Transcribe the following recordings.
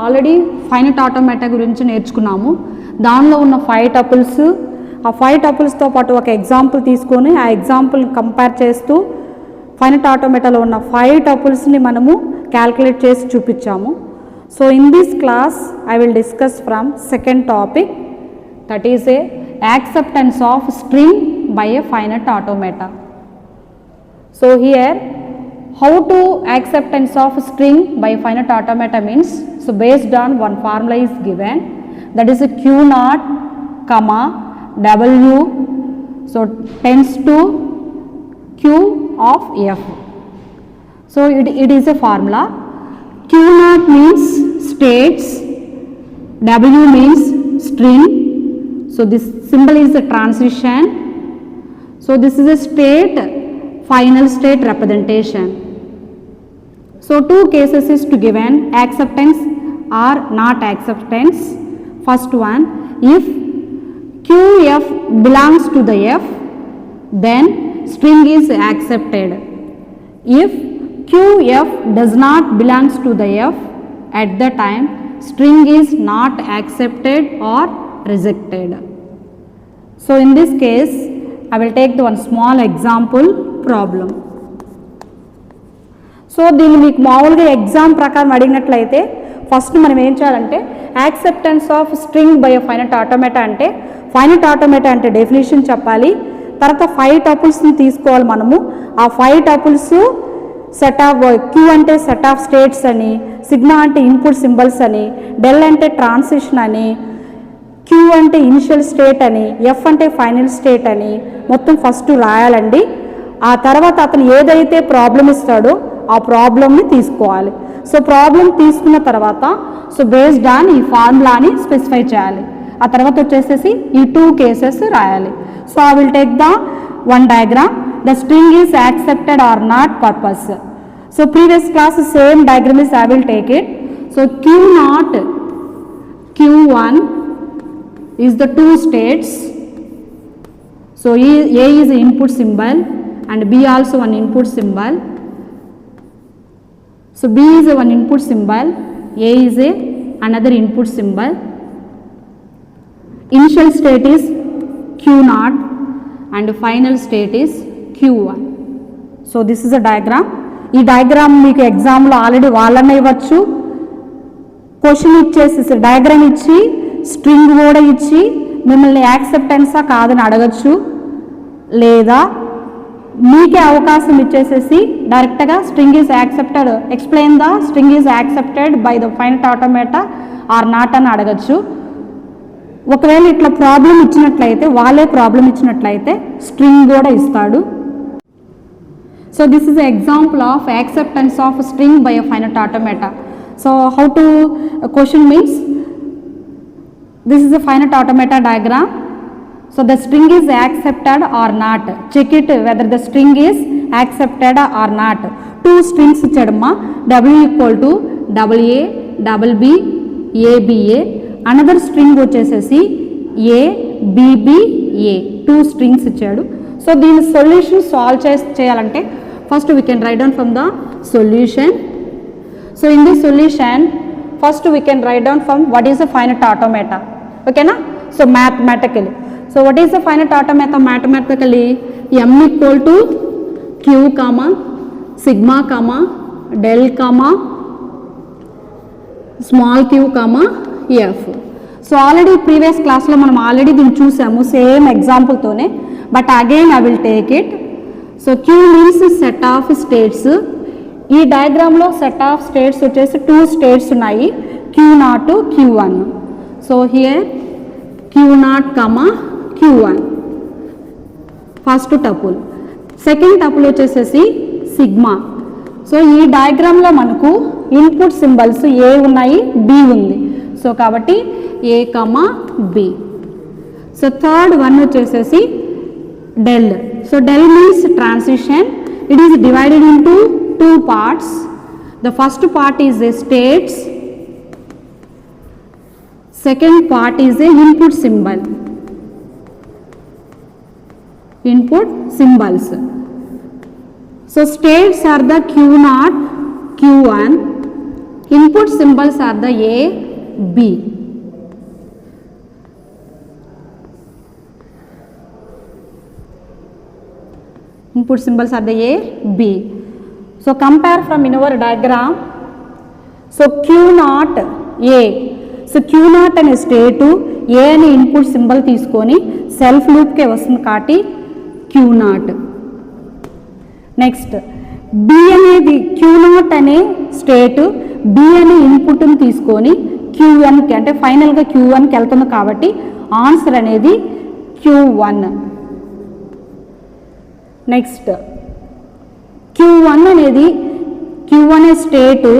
Already finite automata గురించి నేర్చుకున్నాము. దానిలో ఉన్న 5 టపుల్స్, ఆ 5 టపుల్స్తో పాటు ఒక ఎగ్జాంపుల్ తీసుకొని ఆ ఎగ్జాంపుల్ కంపేర్ చేస్తూ ఫైనైట్ ఆటోమేటాలో ఉన్న 5 టపుల్స్ని మనము క్యాల్కులేట్ చేసి చూపించాము. So in this class I will discuss from second topic, that is a acceptance of string by A finite automata. So here how to acceptance of string by finite automata means, so based on one formula is given, that is a q naught comma w, so tends to q of f. So it is a formula. Q naught means states, w means string, so this symbol is a transition, so this is a state, final state representation. So 2 cases is to given, acceptance or not acceptance. First one, if qf belongs to the f, then string is accepted. If qf does not belongs to the f, at the time string is not accepted or rejected. So in this case I will take the one small example problem. So దీన్ని మీకు మామూలుగా exam ప్రకారం అడిగినట్లయితే first మనం ఏం చేయాలంటే, acceptance of string by finite automata అంటే, finite automata అంటే డెఫినేషన్ చెప్పాలి, తర్వాత 5 టపుల్స్ని తీసుకోవాలి మనము. ఆ 5 టపుల్స్ సెట్ ఆఫ్, క్యూ అంటే సెట్ ఆఫ్ స్టేట్స్ అని, సిగ్మా అంటే ఇన్పుట్ సింబల్స్ అని, డెల్ అంటే ట్రాన్సిషన్ అని, క్యూ అంటే ఇనిషియల్ స్టేట్ అని, ఎఫ్ అంటే ఫైనల్ స్టేట్ అని మొత్తం ఫస్ట్ రాయాలండి. ఆ తర్వాత అతను ఏదైతే ప్రాబ్లం ఇస్తాడో ఆ ప్రాబ్లమ్ని తీసుకోవాలి. సో ప్రాబ్లం తీసుకున్న తర్వాత సో బేస్డ్ ఆన్ ఈ ఫార్ములాని స్పెసిఫై చేయాలి. ఆ తర్వాత వచ్చేసేసి ఈ 2 కేసెస్ రాయాలి. So I will take the one diagram, the string is accepted or not purpose. So previous class same diagram is I will take it. So Q naught, q1 is the 2 states. So a is an input symbol and b also one input symbol. So b is a one input symbol, a is a another input symbol. Initial state is q0 and final state is q1. So this is a diagram. ఈ diagram మీకు ఎగ్జామ్లో already వాళ్ళనే ఇవ్వచ్చు, question ఇచ్చేసి diagram ఇచ్చి string కూడా ఇచ్చి మిమ్మల్ని యాక్సెప్టెన్సా కాదని అడగచ్చు, లేదా మీకే అవకాశం ఇచ్చేసేసి డైరెక్ట్గా string is accepted, explain the string is accepted by the finite automata or not అని అడగచ్చు. ఒకవేళ ఇట్లా ప్రాబ్లం ఇచ్చినట్లయితే, వాళ్ళే ప్రాబ్లం ఇచ్చినట్లయితే స్ట్రింగ్ కూడా ఇస్తాడు. So this is example of acceptance of string by finite automata. So how to question means, this is a finite automata diagram. So the string is accepted or not, check it whether the string is accepted or not. 2 strings ఇచ్చాడమ్మా, w equal to AA, BB, ABA, another string వచ్చేసేసి A, BB, A, 2 strings ఇచ్చాడు. So దీని solution solve చేయాలంటే first we can write down from the solution. So in this solution first we can write down from what is a finite automata. Okay na? So mathematically, so what is the finite automata mathematically? M equal to q comma sigma comma del comma small q comma f. So already previous క్లాస్లో మనం already దీన్ని చూసాము same ఎగ్జాంపుల్తోనే, but again I will take it. So Q means set of states. ఈ డయాగ్రామ్లో set of states వచ్చేసి 2 states ఉన్నాయి, q0, q1. So here q0 comma q1 first tuple. Second tuple వచ్చేసేసి సిగ్మా. సో ఈ డయాగ్రామ్లో మనకు ఇన్పుట్ సింబల్స్ ఏ ఉన్నాయి, B ఉంది. సో కాబట్టి A comma B. So third one వచ్చేసేసి del. So del means transition. It is divided into 2 parts. The first part is a states, second part is a input symbol, input symbols. So states are the q0, q1, Input symbols are the A, B. Input symbols are the A, B. So compare from in our diagram. So Q0 A. So Q0 అనే స్టేటు A అనే input symbol తీసుకొని self లూప్కే వస్తుంది కాబట్టి Q0. Next B అనేది Q0 అనే స్టేటు B అనే ఇన్పుట్ని తీసుకొని Q1కి అంటే ఫైనల్గా Q1కి వెళ్తుంది కాబట్టి ఆన్సర్ అనేది Q1. నెక్స్ట్ Q1 అనేది Q1 అనే స్టేటు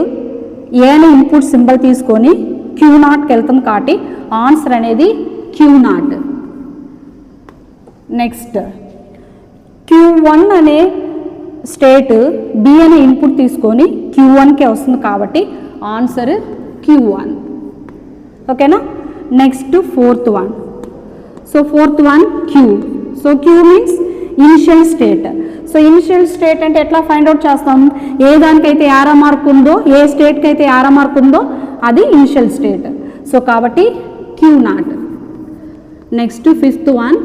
ఏ అనే ఇన్పుట్ సింబల్ తీసుకొని Q0కి వెళ్తుంది కాబట్టి ఆన్సర్ అనేది Q0. నెక్స్ట్ Q1 అనే స్టేట్ B అనే ఇన్పుట్ తీసుకొని Q1కే వస్తుంది కాబట్టి ఆన్సర్ Q1. ఓకేనా. Next fourth one. So fourth one Q. So Q means initial state. So initial state అంటే ఎట్లా ఫైండ్ అవుట్ చేస్తాం? ఏ దానికైతే యారో మార్క్ ఉందో, ఏ స్టేట్కి అయితే యారో మార్క్ ఉందో అది ఇనిషియల్ స్టేట్. సో కాబట్టి Q0. Next fifth one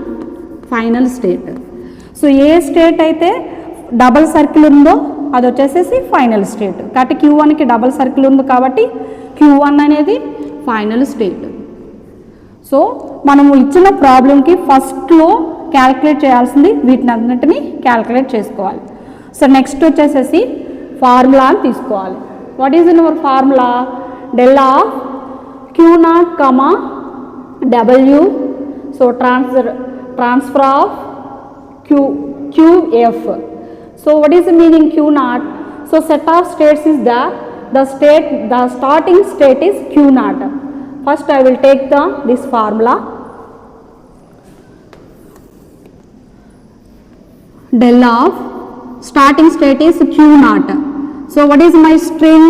final state. So ఏ స్టేట్ అయితే డబల్ సర్కిల్ ఉందో అది వచ్చేసేసి ఫైనల్ స్టేట్. కాబట్టి Q1కి డబల్ సర్కిల్ ఉంది కాబట్టి Q1 అనేది ఫైనల్ స్టేట్. సో మనము ఇచ్చిన ప్రాబ్లంకి ఫస్ట్లో క్యాలిక్యులేట్ చేయాల్సింది వీటిని అన్నింటినీ క్యాలిక్యులేట్ చేసుకోవాలి. సో నెక్స్ట్ వచ్చేసేసి ఫార్ములా అని తీసుకోవాలి. What is in our formula? Del of Q0, W. So transfer of QF. So what is the meaning Q0? So set of states is the starting state is Q0. First I will take this formula. Del of starting state is Q0. So what is my string?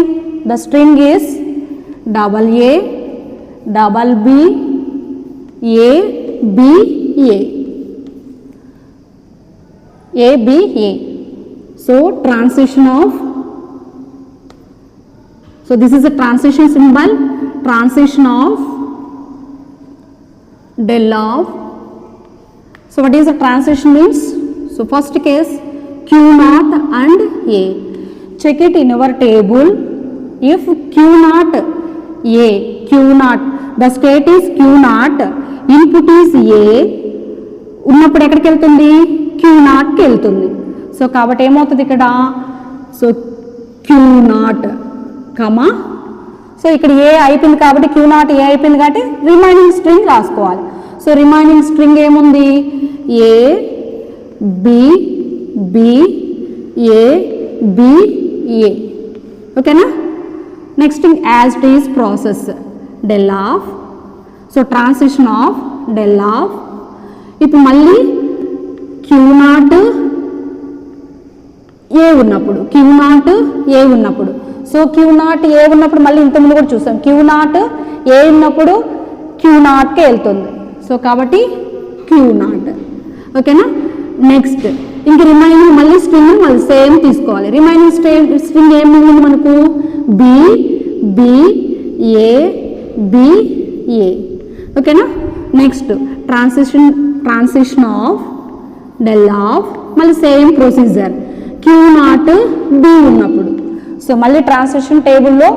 The string is double A, double B, A, B, A. A, B, A. So transition of, so this is a transition symbol, transition of del of. So what is the transition means? So first case Q0 and A. Check it in our table. If Q0 A, Q0, the state is Q0, input is A, ఉన్నప్పుడు ఎక్కడికి వెళ్తుంది? Q0కి వెళ్తుంది. So కాబట్టి ఏమవుతుంది ఇక్కడ? So Q0, so ఇక్కడ ఏ అయిపోయింది కాబట్టి Q0 ఏ అయిపోయింది కాబట్టి రిమైనింగ్ స్ట్రింగ్ రాసుకోవాలి. సో రిమైనింగ్ స్ట్రింగ్ ఏముంది? A, B, B, A, B, A. ఓకేనా. Next as it is process del of. So transition of del of. ఇప్పుడు మళ్ళీ Q0 ఏ ఉన్నప్పుడు, Q0 ఏ ఉన్నప్పుడు, సో Q0 ఏ ఉన్నప్పుడు మళ్ళీ ఇంతకుముందు కూడా చూసాం Q0 ఏ ఉన్నప్పుడు Q0కే వెళ్తుంది. సో కాబట్టి Q0. ఓకేనా. నెక్స్ట్ ఇంక రిమైనింగ్ మళ్ళీ స్ట్రింగ్ మళ్ళీ సేమ్ తీసుకోవాలి. రిమైనింగ్ స్ట్రింగ్ ఏం మిగిలింది మనకు? B, B, A, B, A. ఓకేనా. Next transition of del of. మళ్ళీ సేమ్ ప్రొసీజర్ Q0 B ఉన్నప్పుడు. సో మళ్ళీ ట్రాన్సిషన్ టేబుల్లో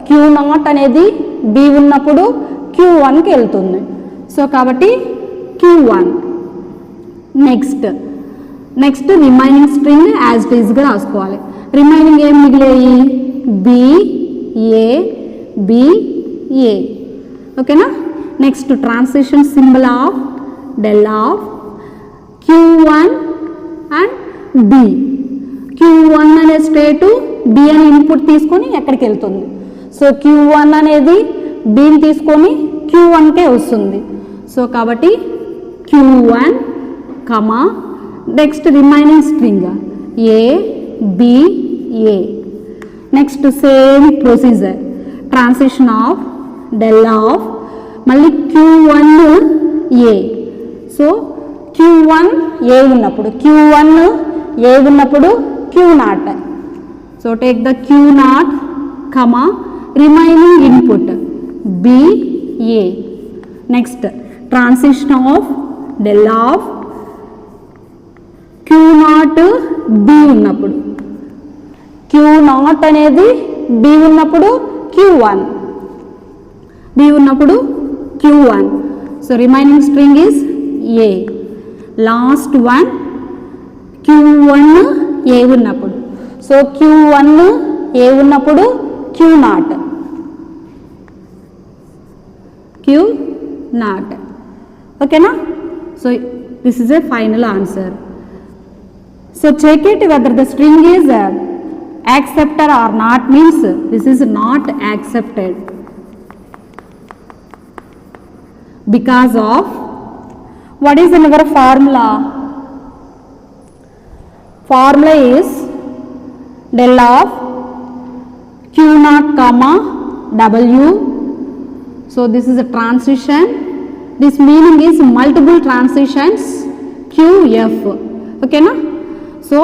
Q0 అనేది B ఉన్నప్పుడు Q1కి వెళ్తుంది. సో కాబట్టి Q1. Next remaining string as it ఈజ్గా రాసుకోవాలి. రిమైనింగ్ ఏం మిగిలాయి? B, A, B, A. ఓకేనా. Next transition symbol of del of Q1 and B. Q1 అనే స్టేటు B అనే ఇన్పుట్ తీసుకొని ఎక్కడికి వెళ్తుంది? సో Q1 అనేది Bని తీసుకొని Q1కే వస్తుంది. సో కాబట్టి Q1, next remaining string A, B, A. Next same procedure transition of del of మళ్ళీ Q1 A. సో Q1 ఏ ఉన్నప్పుడు, Q1 ఏ ఉన్నప్పుడు Q0. So take the Q0, remaining input B, A. Next, transition of del of Q naught B ఉన్నప్పుడు Q naught అనేది B ఉన్నప్పుడు Q1 B ఉన్నప్పుడు Q1. So remaining string is A. Last one Q1 A ఉన్నప్పుడు. So Q1 A ఉన్నప్పుడు Q naught. Q naught. Okay na? So this is a final answer. So check it whether the string is accepted or not, means this is not accepted because of what is our formula? Formula is del of Q naught comma W. So this is a transition. This meaning is multiple transitions QF. Okay na? So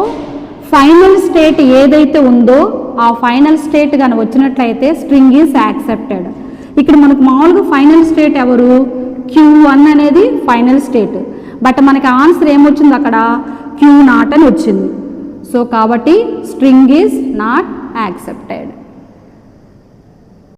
final state ఏదైతే ఉందో ఆ final state కానీ వచ్చినట్లయితే string is accepted. ఇక్కడ మనకు మామూలుగా final state ఎవరు? Q1 అనేది ఫైనల్ స్టేట్. బట్ మనకి ఆన్సర్ ఏమొచ్చింది అక్కడ? Q naught అని వచ్చింది. సో కాబట్టి స్ట్రింగ్ ఈజ్ నాట్ యాక్సెప్టెడ్.